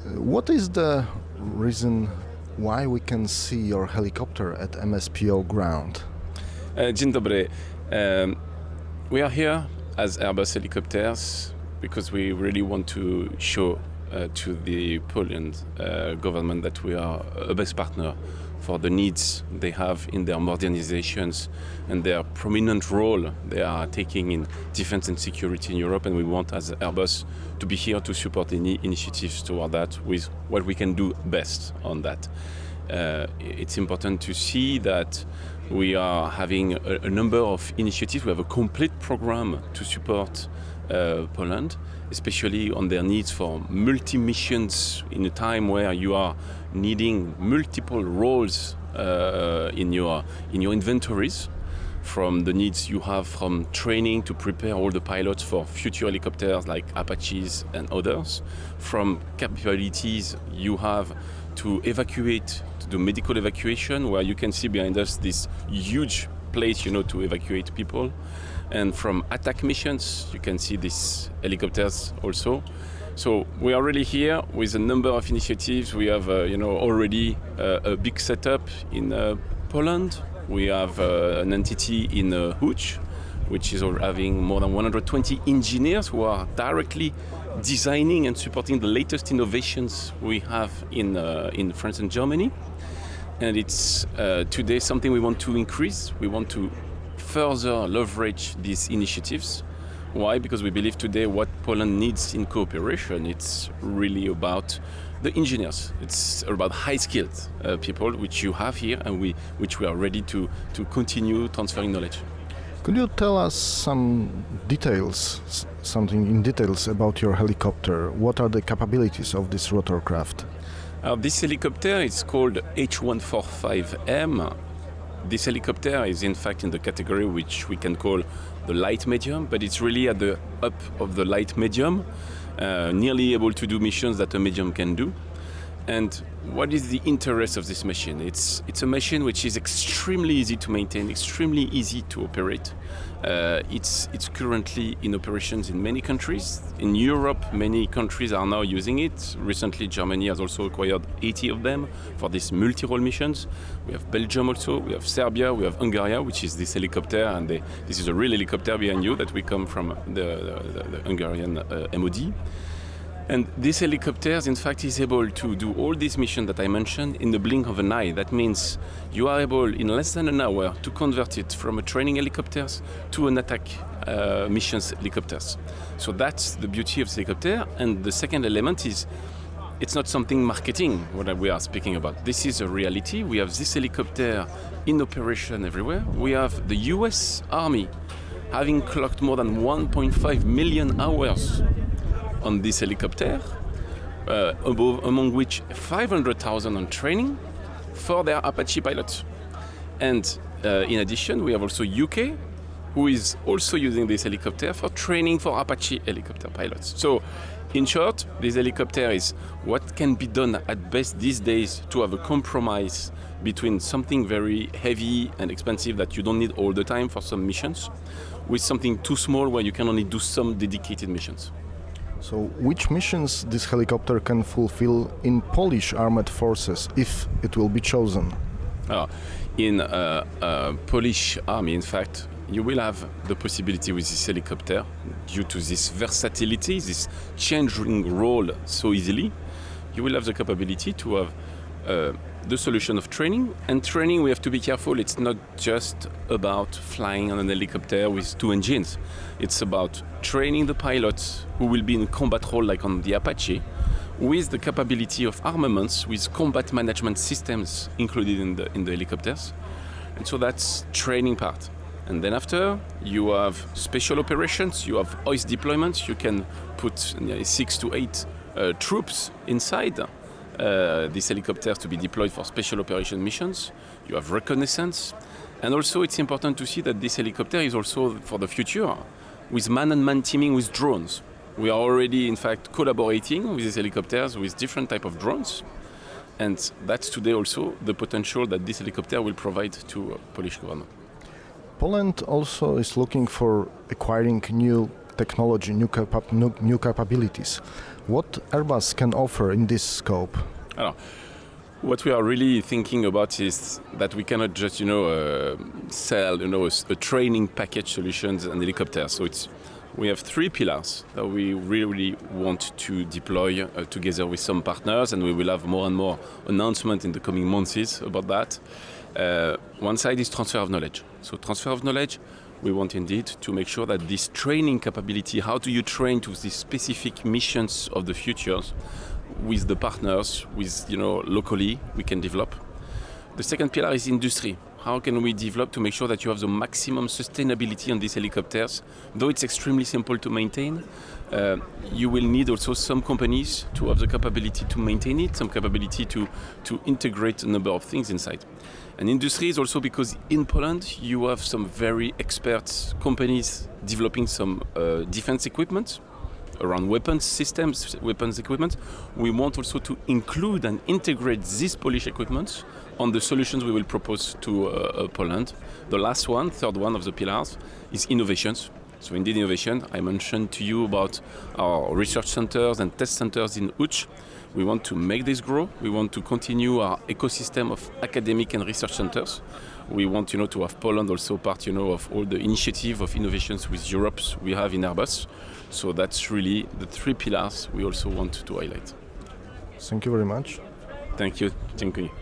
What is the reason why we can see your helicopter at MSPO ground? Dzień dobry. We are here as Airbus helicopters because we really want to show to the Poland government that we are a best partner for the needs they have in their modernizations and their prominent role they are taking in defense and security in Europe, and we want as Airbus to be here to support any initiatives toward that with what we can do best on that. It's important to see that we are having a number of initiatives. We have a complete program to support Poland, especially on their needs for multi-missions in a time where you are needing multiple roles in your inventories, from the needs you have from training to prepare all the pilots for future helicopters like Apaches and others, from capabilities you have to evacuate, to do medical evacuation, where you can see behind us this huge place, to evacuate people. And from attack missions, you can see these helicopters also. So we are really here with a number of initiatives. We have, already a big setup in Poland. We have an entity in Łódź, which is having more than 120 engineers who are directly designing and supporting the latest innovations we have in France and Germany. And it's today something we want to increase. We want to further leverage these initiatives. Why? Because we believe today what Poland needs in cooperation, it's really about the engineers. It's about high-skilled people, which you have here, and which we are ready to continue transferring knowledge. Could you tell us something in details about your helicopter? What are the capabilities of this rotorcraft? This helicopter is called H145M. This helicopter is in fact in the category which we can call the light medium, but it's really at the up of the light medium, nearly able to do missions that a medium can do. And what is the interest of this machine? It's a machine which is extremely easy to maintain, extremely easy to operate. It's currently in operations in many countries. In Europe, many countries are now using it. Recently, Germany has also acquired 80 of them for these multi-role missions. We have Belgium also, we have Serbia, we have Hungary, which is this helicopter, and this is a real helicopter behind you that we come from the Hungarian MOD. And this helicopter, in fact, is able to do all these missions that I mentioned in the blink of an eye. That means you are able, in less than an hour, to convert it from a training helicopters to an attack missions helicopters. So that's the beauty of this helicopter. And the second element is, it's not something marketing, what we are speaking about. This is a reality. We have this helicopter in operation everywhere. We have the US Army having clocked more than 1.5 million hours on this helicopter, among which 500,000 on training for their Apache pilots. And in addition, we have also UK, who is also using this helicopter for training for Apache helicopter pilots. So, in short, this helicopter is what can be done at best these days to have a compromise between something very heavy and expensive that you don't need all the time for some missions, with something too small where you can only do some dedicated missions. So, which missions this helicopter can fulfill in Polish armed forces, if it will be chosen? In Polish army, in fact, you will have the possibility with this helicopter, due to this versatility, this changing role so easily, you will have the capability to have the solution of training. And training, we have to be careful. It's not just about flying on an helicopter with two engines. It's about training the pilots who will be in combat role like on the Apache, with the capability of armaments, with combat management systems included in the helicopters. And so that's training part. And then after, you have special operations, you have hoist deployments. You can put 6 to 8 troops inside these helicopters to be deployed for special operation missions. You have reconnaissance. And also it's important to see that this helicopter is also for the future with man-and-man teaming with drones. We are already, in fact, collaborating with these helicopters with different type of drones. And that's today also the potential that this helicopter will provide to Polish government. Poland also is looking for acquiring new technology, new capabilities. What Airbus can offer in this scope? Alors, what we are really thinking about is that we cannot just, sell, a training package solutions and helicopters. So we have three pillars that we really want to deploy together with some partners, and we will have more and more announcements in the coming months about that. One side is transfer of knowledge. So transfer of knowledge, we want indeed to make sure that this training capability, how do you train to the specific missions of the futures, with the partners, locally, we can develop. The second pillar is industry. How can we develop to make sure that you have the maximum sustainability on these helicopters? Though it's extremely simple to maintain, you will need also some companies to have the capability to maintain it, some capability to integrate a number of things inside. And industry is also because in Poland you have some very expert companies developing some defense equipment around weapons systems, weapons equipment. We want also to include and integrate this Polish equipment on the solutions we will propose to Poland. The last one, third one of the pillars, is innovations. So indeed innovation, I mentioned to you about our research centers and test centers in Łódź. We want to make this grow. We want to continue our ecosystem of academic and research centers. We want, to have Poland also part, of all the initiative of innovations with Europe we have in Airbus. So that's really the three pillars we also want to highlight. Thank you very much. Thank you. Dziękuję.